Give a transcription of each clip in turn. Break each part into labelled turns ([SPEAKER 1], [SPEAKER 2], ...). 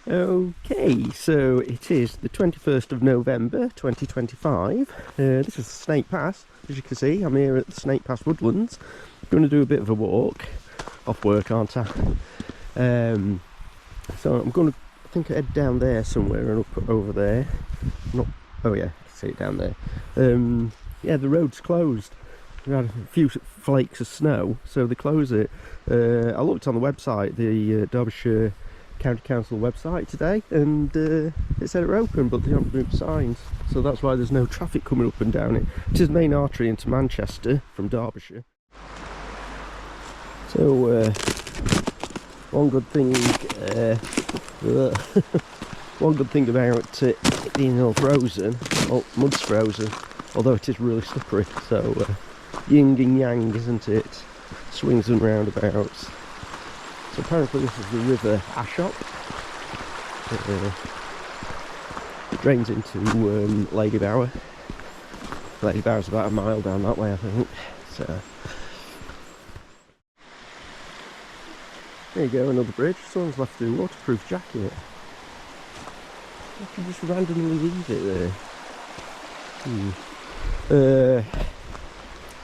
[SPEAKER 1] Okay, so it is the 21st of November 2025. This is Snake Pass. As you can see, I'm here at the Snake Pass Woodlands. Going to do a bit of a walk. Off work, aren't I? So I'm going to, I think, head down there somewhere and up over there. Not, oh yeah, I can see it down there. Yeah, the road's closed. We had a few flakes of snow, so they close it. I looked on the website, the Derbyshire County Council website today, and it said they're open, but they haven't moved signs, so that's why there's no traffic coming up and down it. It is the main artery into Manchester from Derbyshire. So one good thing one good thing about it being all frozen, oh, mud's frozen, although it is really slippery, so yin and yang, isn't it? Swings and roundabouts. So apparently this is the River Ashop. It drains into Lady Bower. Lady Bower's about a mile down that way, I think. So there you go, another bridge. Someone's left the waterproof jacket. I can just randomly leave it there.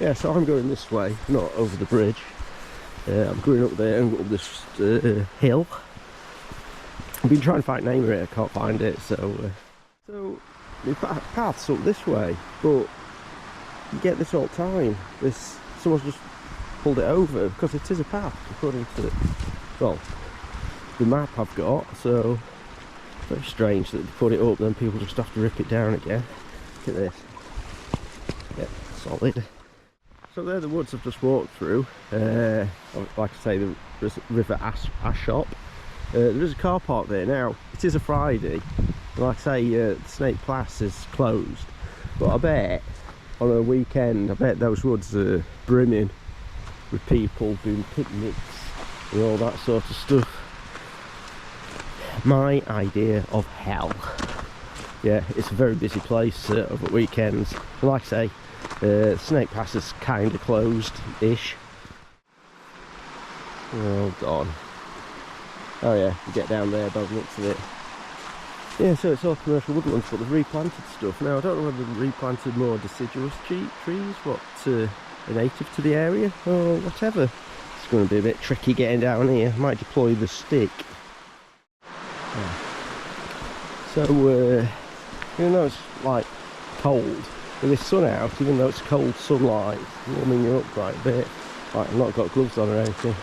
[SPEAKER 1] Yeah, so I'm going this way, not over the bridge. I'm going up there and up this hill. I've been trying to find a name of it, I can't find it, so the path's up this way, but you get this all the time. Someone's just pulled it over, because it is a path, according to, well, the map I've got, so very strange that they put it up, then people just have to rip it down again. Look at this. Yep, solid. So they're the woods I've just walked through. Like I say, the River Ashop. There is a car park there now. It is a Friday. Like I say, the Snake Pass is closed. But I bet on a weekend, I bet those woods are brimming with people doing picnics and all that sort of stuff. My idea of hell. Yeah, it's a very busy place over weekends. And like I say, Snake Pass is kind of closed-ish. Oh god. Oh yeah, you get down there by the looks of it. Yeah, so it's all commercial woodlands, but they've replanted stuff. Now I don't know whether they've replanted more deciduous trees, what are native to the area, or whatever. It's going to be a bit tricky getting down here. I might deploy the stick. Yeah. So, even though it's like cold, with this sun out, even though it's cold sunlight, warming you up quite a bit. Like, I've not got gloves on or anything.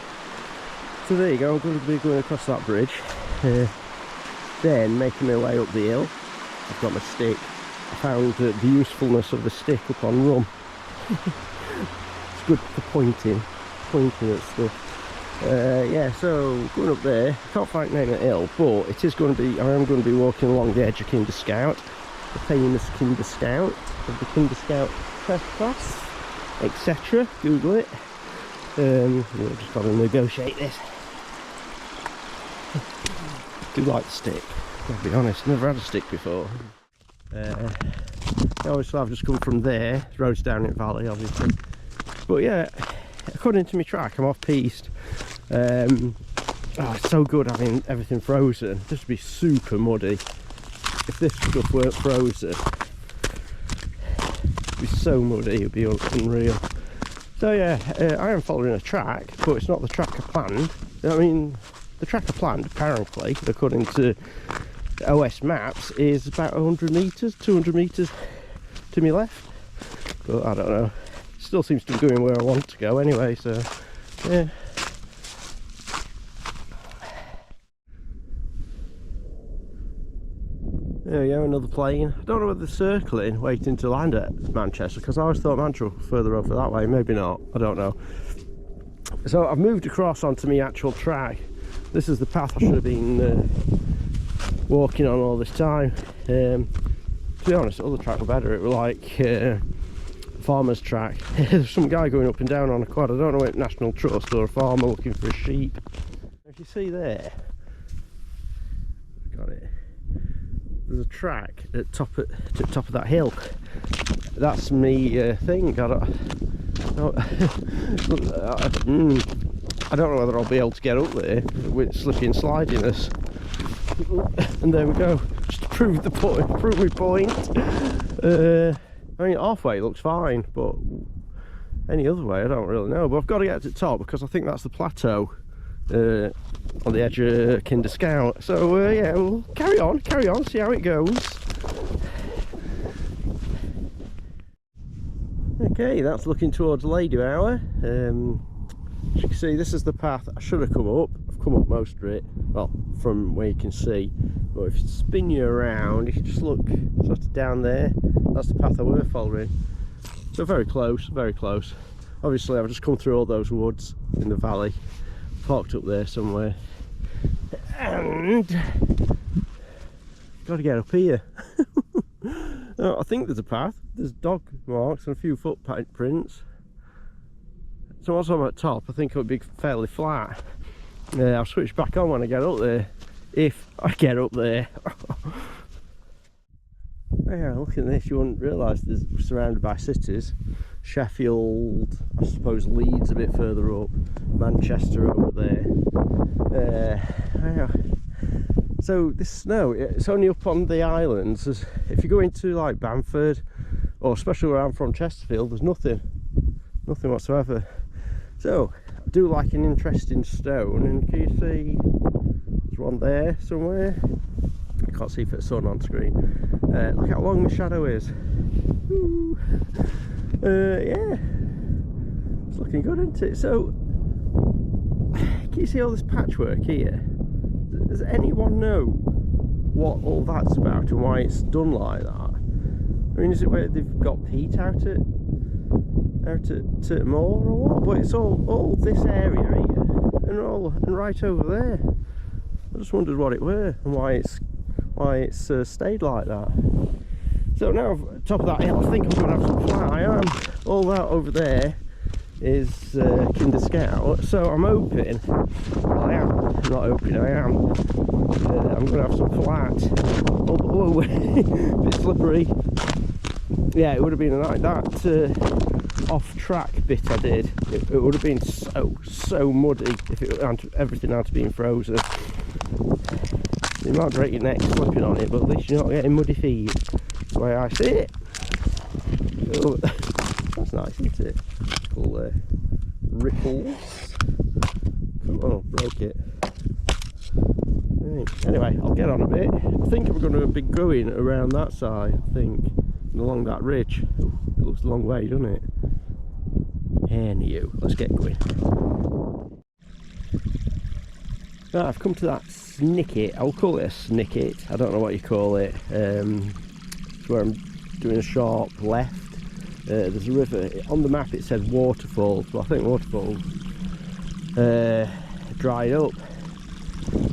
[SPEAKER 1] So there you go, I'm going to be going across that bridge. Then making my way up the hill. I've got my stick. I found the usefulness of the stick up on rum. It's good for pointing at stuff. Yeah, so going up there, I can't find the name of the hill, but it is going to be, I am going to be walking along the edge of Kinder Scout. The famous Kinder Scout, of the Kinder Scout Trespass, etc. Google it. We've just got to negotiate this. I do like the stick, I'll be honest, never had a stick before. Obviously I've just come from there, the road's down in Valley obviously. But yeah, according to my track I'm off piste. Oh, it's so good having everything frozen. This would be super muddy. If this stuff weren't frozen, it'd be so muddy, it'd be unreal. So yeah, I am following a track, but it's not the track I planned. I mean, the track I planned, apparently, according to OS Maps, is about 100 metres, 200 metres to my left. But I don't know. Still seems to be going where I want to go anyway, so yeah. There you go, another plane. I don't know whether they're circling, waiting to land at Manchester, because I always thought Manchester was further over that way. Maybe not, I don't know. So I've moved across onto my actual track. This is the path I should have been walking on all this time. To be honest, the other track were better. It was like a farmer's track. There's some guy going up and down on a quad. I don't know if National Trust or a farmer looking for a sheep. If you see there, got it. There's a track at top of that hill. That's me thing. I don't know whether I'll be able to get up there with slippy and slidiness. And there we go, just to prove the point, prove my point. I mean, halfway looks fine, but any other way I don't really know. But I've got to get to the top because I think that's the plateau on the edge of Kinder Scout. So yeah, we'll carry on, see how it goes. Okay, that's looking towards Lady Hour. As you can see, this is the path I should have come up. I've come up most of it, well, from where you can see. But if you spin you around, you can just look sort of down there. That's the path I were following. So very close, very close. Obviously, I've just come through all those woods in the valley, parked up there somewhere, and got to get up here. I think there's a path. There's dog marks and a few footprints. So once I'm at top, I think it'll be fairly flat. I'll switch back on when I get up there, if I get up there. Yeah, look at this. You wouldn't realise there's surrounded by cities. Sheffield, I suppose Leeds a bit further up, Manchester over there. Yeah. So this snow, it's only up on the islands. If you go into like Bamford, or especially where I'm from, Chesterfield, there's nothing whatsoever. So I do like an interesting stone, and can you see there's one there somewhere? I can't see for the sun on screen. Look how long the shadow is. Yeah, it's looking good, isn't it? So can you see all this patchwork here? Does anyone know what all that's about and why it's done like that? I mean, is it where they've got peat out at more or what? But it's all this area here and right over there. I just wondered what it were and why it's stayed like that. So now top of that hill, I think I'm going to have some flat. I am. All that over there is Kinder Scout, so I'm hoping, well, I am, I'm not hoping, I am, I'm going to have some flat. Oh, a bit slippery. Yeah, it would have been a night, that off track bit I did, it would have been so muddy if everything had been frozen. You might break your neck slipping on it, but at least you're not getting muddy feet. That's the way I see it. Oh, that's nice, isn't it? Cool ripples. Oh, broke it. Right. Anyway, I'll get on a bit. I think I'm going to be going around that side, I think, along that ridge. Ooh, it looks a long way, doesn't it? Anywho, let's get going. Right, I've come to that snicket. I'll call it a snicket. I don't know what you call it. It's where I'm doing a sharp left. There's a river. On the map it said waterfalls, but I think waterfalls dried up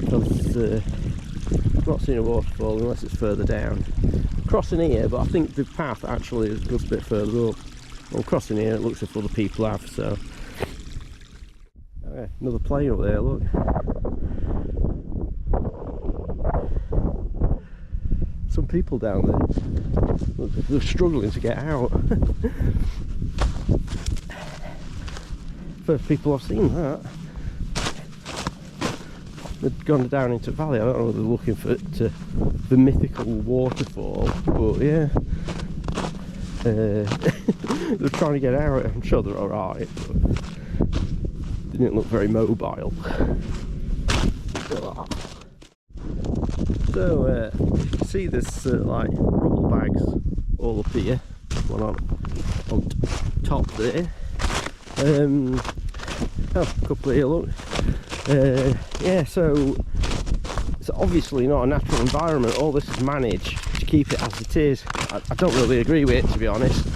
[SPEAKER 1] because I've not seen a waterfall unless it's further down. I'm crossing here, but I think the path actually goes a bit further up. I'm crossing here, it looks as if other people have, so. Another plane up there, look. Some people down there. Look, they're struggling to get out. First people I've seen that. They've gone down into the valley. I don't know whether they're looking for the mythical waterfall, but yeah. They're trying to get out. I'm sure they're alright, but they didn't look very mobile. So you can see this like rubble bags all up here, one on top there. Oh, a couple here, look. Yeah, so it's obviously not a natural environment. All this is managed to keep it as it is. I don't really agree with it, to be honest.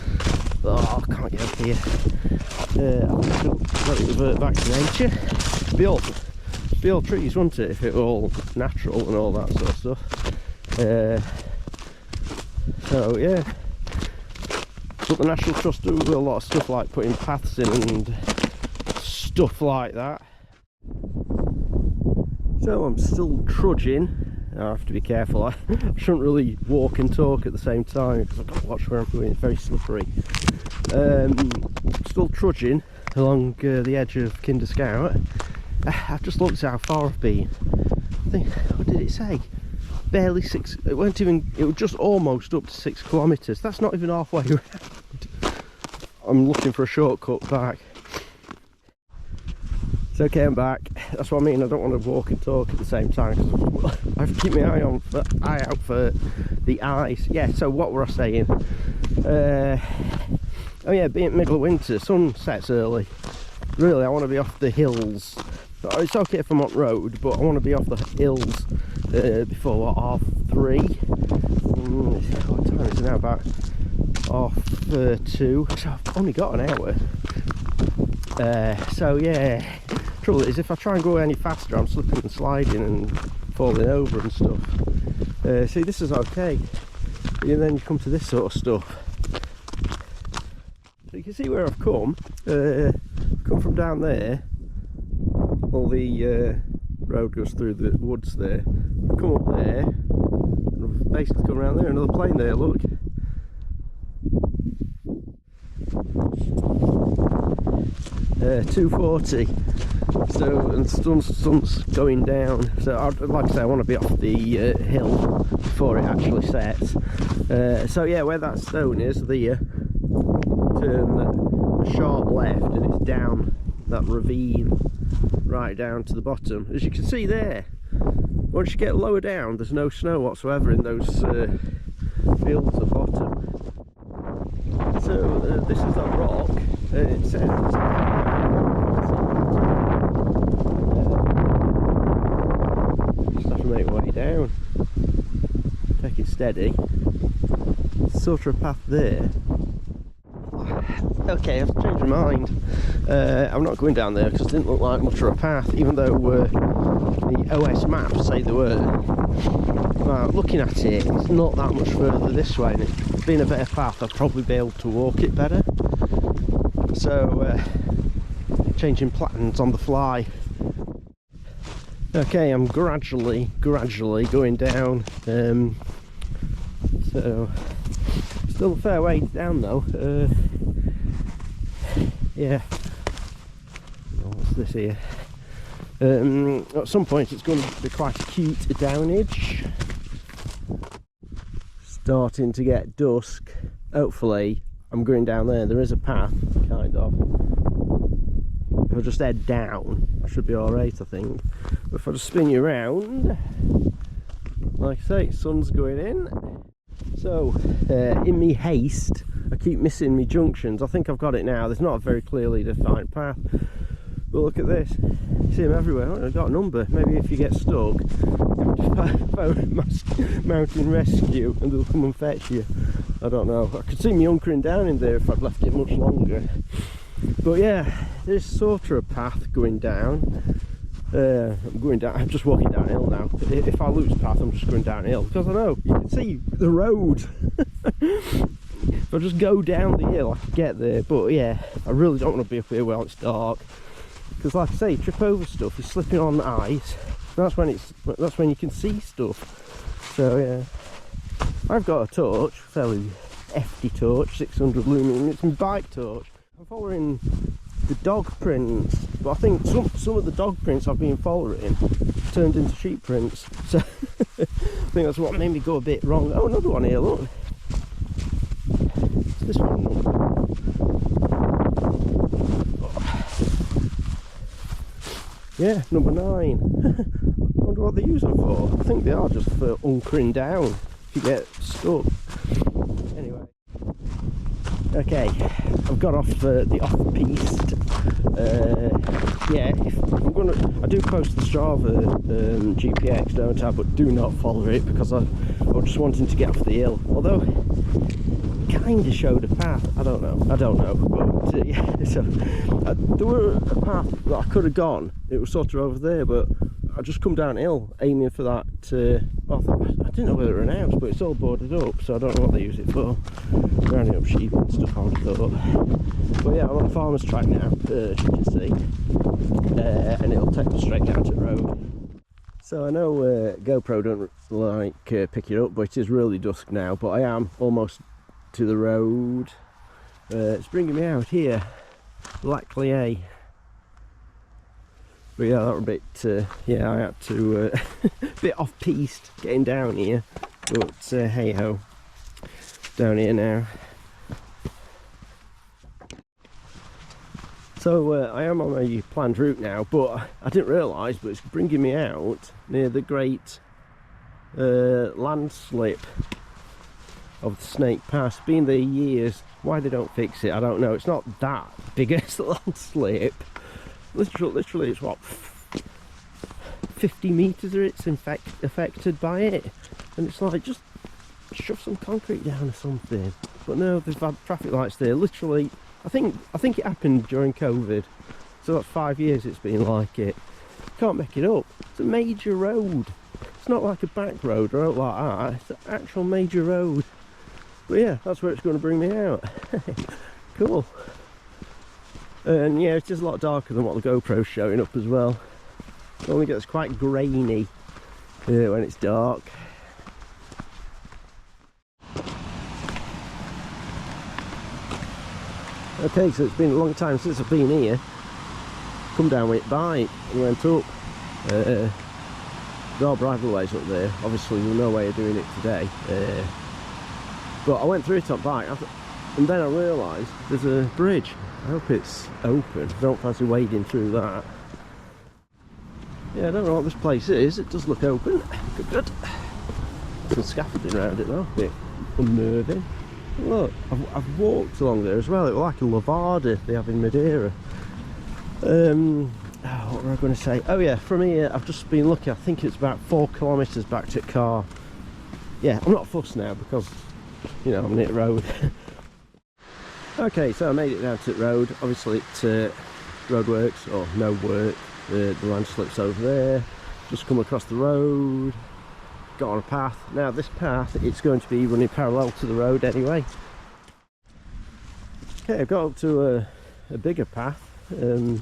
[SPEAKER 1] Oh, I can't get up here. I think let it revert back to nature. Be all trees, wouldn't it, if it were all natural and all that sort of stuff. So yeah, but the National Trust do a lot of stuff like putting paths in and stuff like that. So I'm still trudging. I have to be careful. I shouldn't really walk and talk at the same time because I've got to watch where I'm going. It's very slippery. Still trudging along the edge of Kinder Scout. I've just looked at how far I've been. I think, what did it say? Barely 6, it wasn't even, it was just almost up to 6 kilometres. That's not even halfway around. I'm looking for a shortcut back. It's okay, I'm back. That's what I mean, I don't want to walk and talk at the same time, because I have to keep my eye out for the ice. Yeah, so what were I saying? Oh yeah, being middle of winter, sun sets early. Really, I want to be off the hills. It's okay if I'm on road, but I want to be off the hills before what, 3:30? What time is it now? About 2:30. So I've only got an hour. So yeah, trouble is if I try and go any faster, I'm slipping and sliding and falling over and stuff. See, this is okay, and then you come to this sort of stuff. So you can see where I've come. I've come from down there. All the road goes through the woods there. I've come up there, and I've basically come around there. Another plane there. Look. 2:40. So, and sun's going down. So, like I say, I want to be off the hill before it actually sets. So yeah, where that stone is, there, turn a sharp left, and it's down that ravine, right down to the bottom. As you can see there, once you get lower down, there's no snow whatsoever in those fields at the bottom. So this is that rock. It says just have to make my way down, take it steady. Sort of a path there. Okay, I've changed my mind. I'm not going down there because it didn't look like much of a path, even though the OS maps say there were. Looking at it, it's not that much further this way, and it's been a better path, I'd probably be able to walk it better. So, changing plans on the fly. Okay, I'm gradually going down. So, still a fair way down though. Yeah. What's this here? At some point it's going to be quite acute downage. Starting to get dusk. Hopefully I'm going down there. There is a path, kind of. If I just head down, I should be alright, I think. But if I just spin you around, like I say, sun's going in. So, in me haste, I keep missing me junctions. I think I've got it now. There's not a very clearly defined path. But look at this. You see them everywhere. Oh, I've got a number. Maybe if you get stuck, you have to phone mountain rescue and they'll come and fetch you. I don't know. I could see me hunkering down in there if I'd left it much longer. But yeah, there's sort of a path going down. I'm going down. I'm just walking downhill now. If I lose path, I'm just going downhill because I know you can see the road. If I just go down the hill, I can get there. But yeah, I really don't want to be up here while it's dark, because like I say, trip over stuff, you're slipping on the ice. That's when you can see stuff. So yeah, I've got a torch, fairly hefty torch, 600 lumen. It's my bike torch. I'm following the dog prints, but I think some of the dog prints I've been following turned into sheep prints. So I think that's what made me go a bit wrong. Oh, another one here, look. It's this one. Yeah, number 9. I wonder what they use them for. I think they are just for hunkering down if you get stuck. Anyway. Okay, I've got off the off-piste. Yeah, I do post the Strava GPX, don't I? But do not follow it because I'm just wanting to get off the hill. Although it kind of showed a path. I don't know. But yeah, so there were a path that I could have gone. It was sort of over there, but I just come downhill aiming for that. I didn't know whether it were an house, but it's all boarded up, so I don't know what they use it for. Rounding up sheep and stuff, I would have thought. But yeah, I'm on a farmer's track now, as you can see, and it'll take me straight down to the road. So I know GoPro don't like pick it up, but it is really dusk now. But I am almost to the road. It's bringing me out here, Lac Lié. But yeah, that was a bit, yeah, I had to, bit off-piste getting down here. But hey ho, down here now. So I am on a planned route now, but I didn't realise, but it's bringing me out near the great landslip of the Snake Pass. Been there years. Why they don't fix it, I don't know. It's not that big as the landslip. Literally, it's what, 50 metres or it's affected by it, and it's like, just shove some concrete down or something. But no, they've had traffic lights there. Literally, I think it happened during COVID, so that's 5 years it's been like it. Can't make it up. It's a major road. It's not like a back road or out like that. It's an actual major road. But yeah, that's where it's going to bring me out. Cool. And yeah, it's just a lot darker than what the GoPro's showing up as well. It only gets quite grainy when it's dark. Okay, so it's been a long time since I've been here. Come down with bike and went up. There are bridleways up there. Obviously there's no way of doing it today. But I went through it on bike and then I realised there's a bridge. I hope it's open. I don't fancy wading through that. Yeah, I don't know what this place is. It does look open. Good. Some scaffolding around it though. A bit unnerving. Look, I've walked along there as well. It was like a lavada they have in Madeira. What were I going to say? Oh yeah, from here I've just been looking. I think it's about 4 kilometres back to Car. Yeah, I'm not fussed now because, you know, I'm near the road. Okay, so I made it down to the road. Obviously it's roadworks, or no work. The landslip's over there. Just come across the road. Got on a path. Now this path, it's going to be running parallel to the road anyway. Okay, I've got up to a bigger path. The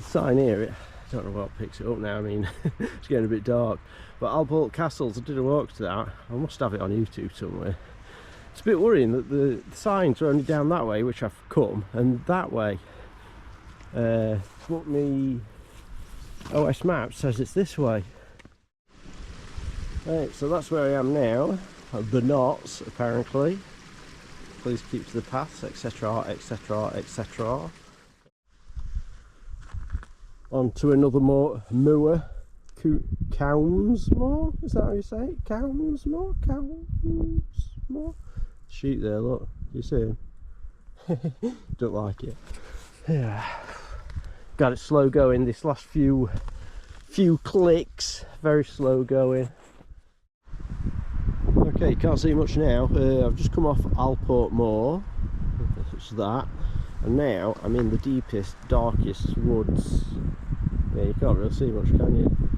[SPEAKER 1] sign here, I don't know what picks it up now. I mean, it's getting a bit dark. But Alport Castles, I did a walk to that. I must have it on YouTube somewhere. It's a bit worrying that the signs are only down that way, which I've come, and that way. What me OS map says it's this way. Right, so that's where I am now. The knots, apparently. Please keep to the paths, etc, etc, etc. On to another more moor. Cowmsmoor? Is that how you say it? Cowmsmoor? Cowmsmoor? Sheep there, look. You see him? Don't like it. Yeah. Got it slow going this last few clicks. Very slow going. Okay, can't see much now. I've just come off Alport Moor, such as that, and now I'm in the deepest, darkest woods. Yeah, you can't really see much, can you?